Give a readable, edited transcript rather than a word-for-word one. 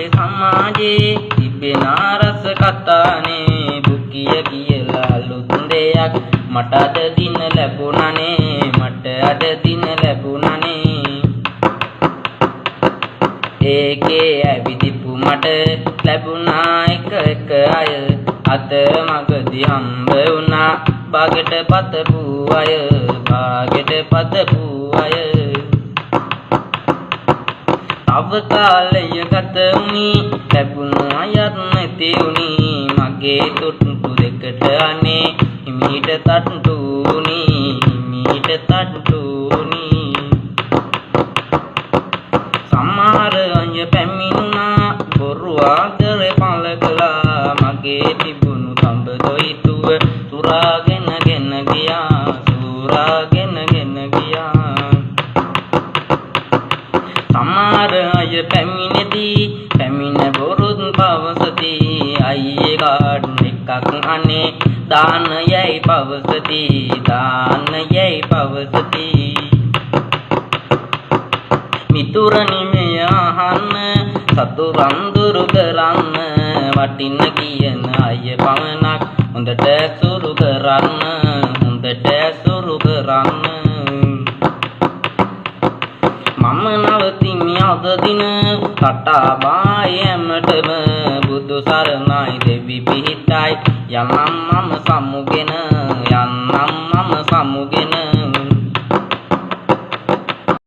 අපේ සමාජයේ තිබෙන රස කතානේ බුකිය කියලා අලුත් දෙයක් මට අද දින ලැබුණානේ මට අද දින ලැබුණානේ ඒකේ ඇවිදිපු මට ලැබුණා එක අය අත මගදී හම්බ වුණා බාගෙට පතපු අය බාගෙට පතපු අය තව කාලය ගත වුණි ලැබුණු අයත් නැති වුණි මගේ තුට්ටු දෙකට අනේ හිමීට තට්ටු වුණි හිමීට තට්ටු වුණි සමහර අය පැමිණුණා බොරු ආදරේ පළ කළා මගේ තිබුණු තඹ දොයිතුව සුරාගෙන ගියා සුරාගෙන ගියා සමහර අය පැමිණ බොරුත් පවසති අයියේ කාඩ් එකක් අනේ දාන යයි පවසති දාන යයි පවසති මිතුරනි මෙය අහන්න සතුරන් දුරු කරන්න වටින කියන අය පමණක් හොඳට සුරු කරන්න හොඳට සුරු කරන්න මම නවතිමි අද දින කටා බායමටම බුදු සරණයි දෙවි පිහිටයි යනම් මම සමුගෙන